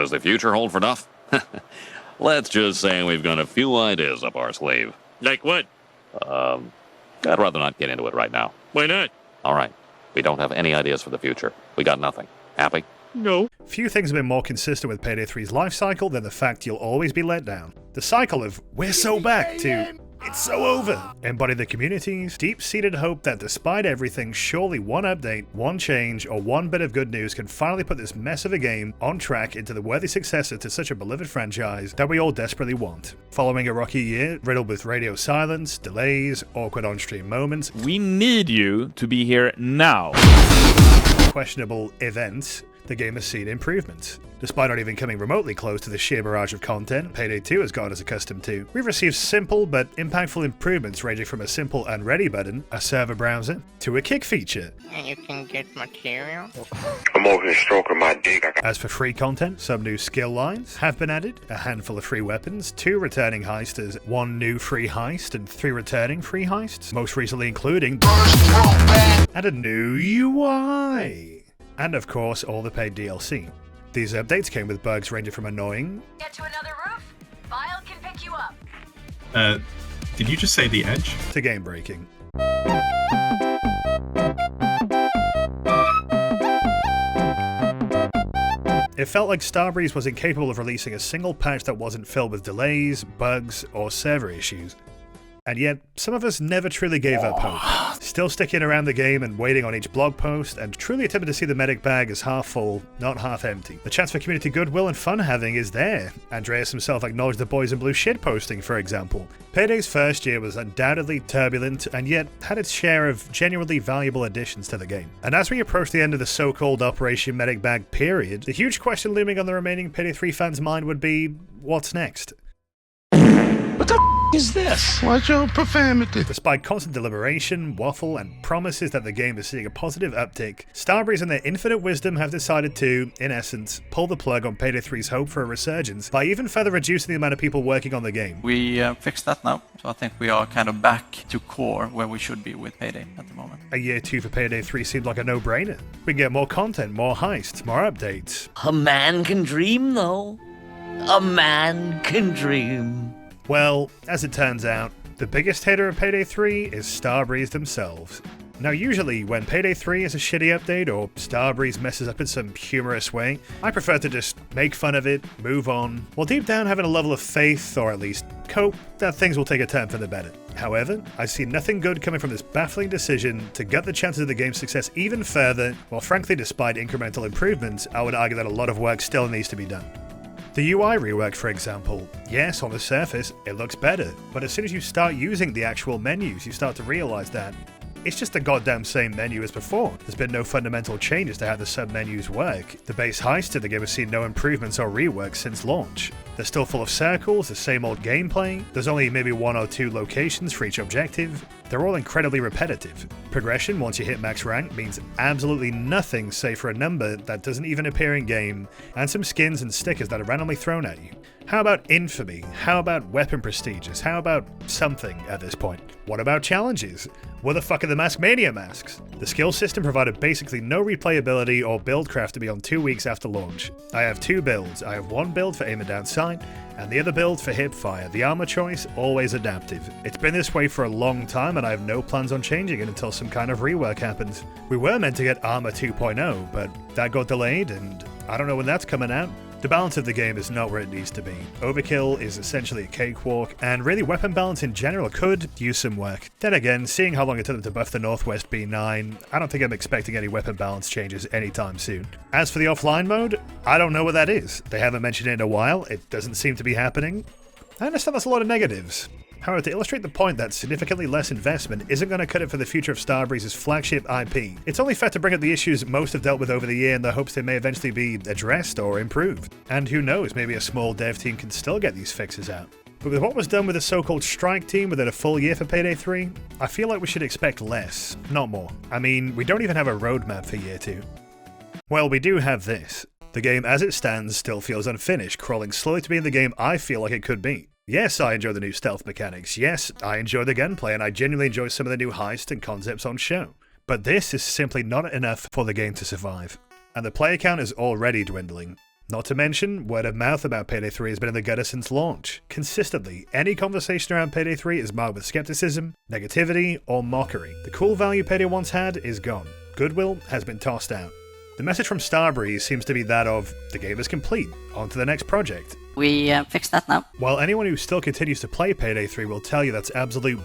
does the future hold for Duff? Let's just say we've got a few ideas up our sleeve. Like what? I'd rather not get into it right now. Why not? All right. We don't have any ideas for the future. We got nothing. Happy? No. Few things have been more consistent with Payday 3's life cycle than the fact you'll always be let down. The cycle of "we're so back" to "it's so over" embody the community's deep-seated hope that despite everything, surely one update, one change, or one bit of good news can finally put this mess of a game on track into the worthy successor to such a beloved franchise that we all desperately want. Following a rocky year, riddled with radio silence, delays, awkward on-stream moments, We need you to be here now. questionable events, the game has seen improvements. Despite not even coming remotely close to the sheer barrage of content Payday 2 has gotten us accustomed to, we've received simple but impactful improvements ranging from a simple unready button, a server browser, to a kick feature. And you can get material. I'm over here stroking my dick. As for free content, some new skill lines have been added, a handful of free weapons, 2 returning heisters, 1 new free heist, and 3 returning free heists, most recently including and a new UI. And of course, all the paid DLC. These updates came with bugs ranging from annoying Get to another roof? File can pick you up. Did you just say the edge? to game breaking. It felt like Starbreeze was incapable of releasing a single patch that wasn't filled with delays, bugs, or server issues. And yet, some of us never truly gave up hope. Still sticking around the game and waiting on each blog post, and truly attempting to see the medic bag as half full, not half empty. The chance for community goodwill and fun having is there. Andreas himself acknowledged the Boys in Blue shitposting, for example. Payday's first year was undoubtedly turbulent, and yet had its share of genuinely valuable additions to the game. And as we approach the end of the so-called Operation Medic Bag period, the huge question looming on the remaining Payday 3 fans' mind would be, what's next? Is this? Watch your profanity. Despite constant deliberation, waffle, and promises that the game is seeing a positive uptick, Starbreeze in their infinite wisdom have decided to, in essence, pull the plug on Payday 3's hope for a resurgence by even further reducing the amount of people working on the game. We fixed that now, so I think we are kind of back to core where we should be with Payday at the moment. A year 2 for Payday 3 seemed like a no-brainer. We can get more content, more heists, more updates. A man can dream, though. A man can dream. Well, as it turns out, the biggest hater of Payday 3 is Starbreeze themselves. Now usually, when Payday 3 is a shitty update or Starbreeze messes up in some humorous way, I prefer to just make fun of it, move on, while deep down having a level of faith, or at least cope, that things will take a turn for the better. However, I see nothing good coming from this baffling decision to gut the chances of the game's success even further, while frankly despite incremental improvements, I would argue that a lot of work still needs to be done. The UI rework, for example. Yes, on the surface, it looks better, but as soon as you start using the actual menus, you start to realize that it's just the goddamn same menu as before. There's been no fundamental changes to how the sub-menus work. The base heist of the game has seen no improvements or rework since launch. They're still full of circles, the same old gameplay, there's only maybe 1 or 2 locations for each objective. They're all incredibly repetitive. Progression, once you hit max rank, means absolutely nothing save for a number that doesn't even appear in-game, and some skins and stickers that are randomly thrown at you. How about infamy? How about weapon prestiges? How about something at this point? What about challenges? What the fuck are the Mask Mania masks? The skill system provided basically no replayability or build craft to be on 2 weeks after launch. I have 2 builds. I have 1 build for aim and down sight, and the other build for hip fire. The armor choice, always adaptive. It's been this way for a long time, and I have no plans on changing it until some kind of rework happens. We were meant to get Armor 2.0, but that got delayed, and I don't know when that's coming out. The balance of the game is not where it needs to be. Overkill is essentially a cakewalk, and really weapon balance in general could use some work. Then again, seeing how long it took them to buff the Northwest B9, I don't think I'm expecting any weapon balance changes anytime soon. As for the offline mode, I don't know what that is. They haven't mentioned it in a while, it doesn't seem to be happening. I understand that's a lot of negatives. However, to illustrate the point that significantly less investment isn't going to cut it for the future of Starbreeze's flagship IP, it's only fair to bring up the issues most have dealt with over the year in the hopes they may eventually be addressed or improved. And who knows, maybe a small dev team can still get these fixes out. But with what was done with the so-called strike team within a full year for Payday 3, I feel like we should expect less, not more. I mean, we don't even have a roadmap for year 2. Well, we do have this. The game as it stands still feels unfinished, crawling slowly to being the game I feel like it could be. Yes, I enjoy the new stealth mechanics. Yes, I enjoy the gunplay, and I genuinely enjoy some of the new heists and concepts on show. But this is simply not enough for the game to survive. And the player count is already dwindling. Not to mention, word of mouth about Payday 3 has been in the gutter since launch. Consistently, any conversation around Payday 3 is marked with skepticism, negativity, or mockery. The cool value Payday once had is gone. Goodwill has been tossed out. The message from Starbreeze seems to be that of, the game is complete, on to the next project. We fixed that now. While anyone who still continues to play Payday 3 will tell you that's absolute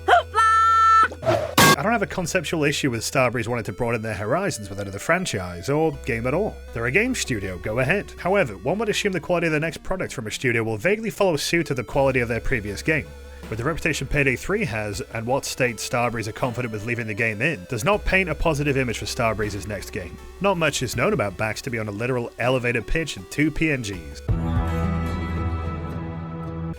I don't have a conceptual issue with Starbreeze wanting to broaden their horizons with another franchise, or game at all. They're a game studio, go ahead. However, one would assume the quality of the next product from a studio will vaguely follow suit of the quality of their previous game. With the reputation Payday 3 has, and what state Starbreeze are confident with leaving the game in, does not paint a positive image for Starbreeze's next game. Not much is known about Bax to be on a literal elevator pitch and 2 PNGs.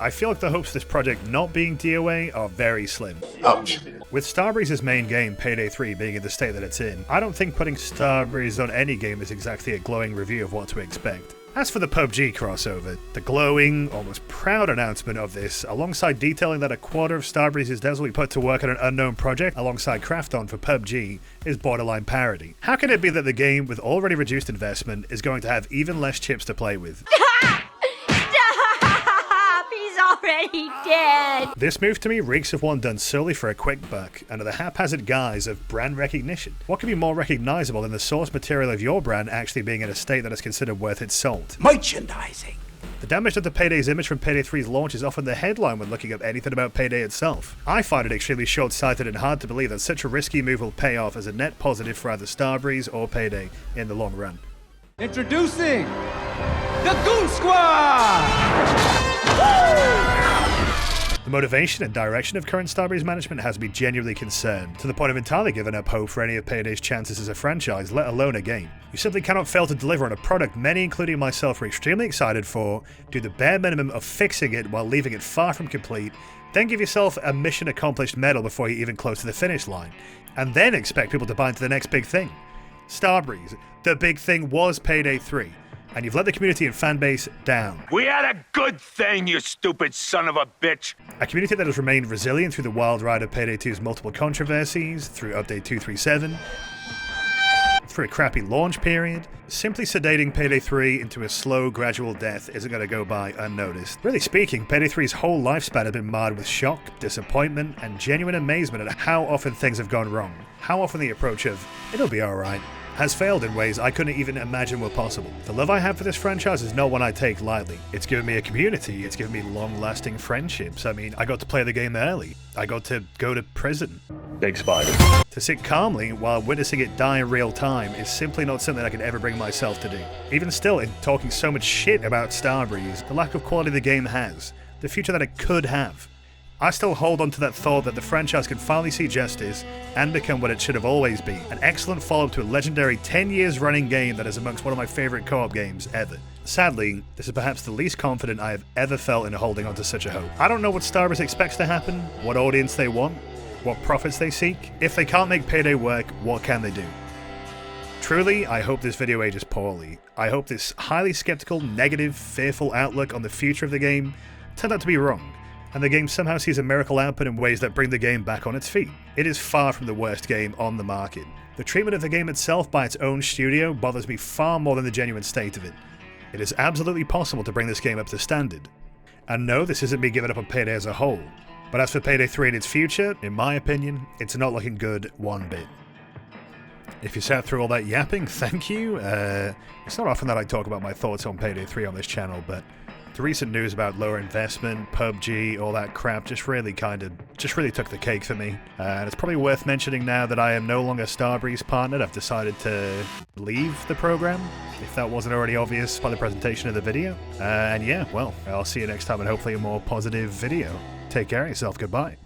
I feel like the hopes of this project not being DOA are very slim. Ouch. With Starbreeze's main game, Payday 3, being in the state that it's in, I don't think putting Starbreeze on any game is exactly a glowing review of what to expect. As for the PUBG crossover, the glowing, almost proud announcement of this, alongside detailing that a quarter of Starbreeze's devs will be put to work on an unknown project alongside Krafton for PUBG, is borderline parody. How can it be that the game, with already reduced investment, is going to have even less chips to play with? Already dead. This move to me reeks of one done solely for a quick buck, under the haphazard guise of brand recognition. What could be more recognizable than the source material of your brand actually being in a state that is considered worth its salt? Merchandising. The damage to the Payday's image from Payday 3's launch is often the headline when looking up anything about Payday itself. I find it extremely short-sighted and hard to believe that such a risky move will pay off as a net positive for either Starbreeze or Payday in the long run. Introducing the Goon Squad! The motivation and direction of current Starbreeze management has me genuinely concerned, to the point of entirely giving up hope for any of Payday's chances as a franchise, let alone a game. You simply cannot fail to deliver on a product many, including myself, are extremely excited for, do the bare minimum of fixing it while leaving it far from complete, then give yourself a mission accomplished medal before you're even close to the finish line, and then expect people to buy into the next big thing. Starbreeze, the big thing was Payday 3. And you've let the community and fanbase down. We had a good thing, you stupid son of a bitch. A community that has remained resilient through the wild ride of Payday 2's multiple controversies, through Update 237, through a crappy launch period. Simply sedating Payday 3 into a slow, gradual death isn't going to go by unnoticed. Really speaking, Payday 3's whole lifespan has been marred with shock, disappointment, and genuine amazement at how often things have gone wrong. How often the approach of, it'll be alright, has failed in ways I couldn't even imagine were possible. The love I have for this franchise is not one I take lightly. It's given me a community, it's given me long-lasting friendships. I mean, I got to play the game early. I got to go to prison. Big spider. To sit calmly while witnessing it die in real time is simply not something I could ever bring myself to do. Even still, in talking so much shit about Starbreeze, the lack of quality the game has, the future that it could have, I still hold on to that thought that the franchise can finally see justice and become what it should have always been, an excellent follow-up to a legendary 10 years running game that is amongst one of my favorite co-op games ever. Sadly, this is perhaps the least confident I have ever felt in holding on to such a hope. I don't know what Starbreeze expects to happen, what audience they want, what profits they seek. If they can't make Payday work, what can they do? Truly, I hope this video ages poorly. I hope this highly skeptical, negative, fearful outlook on the future of the game turned out to be wrong, and the game somehow sees a miracle output in ways that bring the game back on its feet. It is far from the worst game on the market. The treatment of the game itself by its own studio bothers me far more than the genuine state of it. It is absolutely possible to bring this game up to standard. And no, this isn't me giving up on Payday as a whole, but as for Payday 3 and its future, in my opinion, it's not looking good one bit. If you sat through all that yapping, thank you. It's not often that I talk about my thoughts on Payday 3 on this channel, but the recent news about lower investment, PUBG, all that crap just really took the cake for me. And it's probably worth mentioning now that I am no longer Starbreeze partnered. I've decided to leave the program, if that wasn't already obvious by the presentation of the video. And yeah, well, I'll see you next time and hopefully a more positive video. Take care of yourself. Goodbye.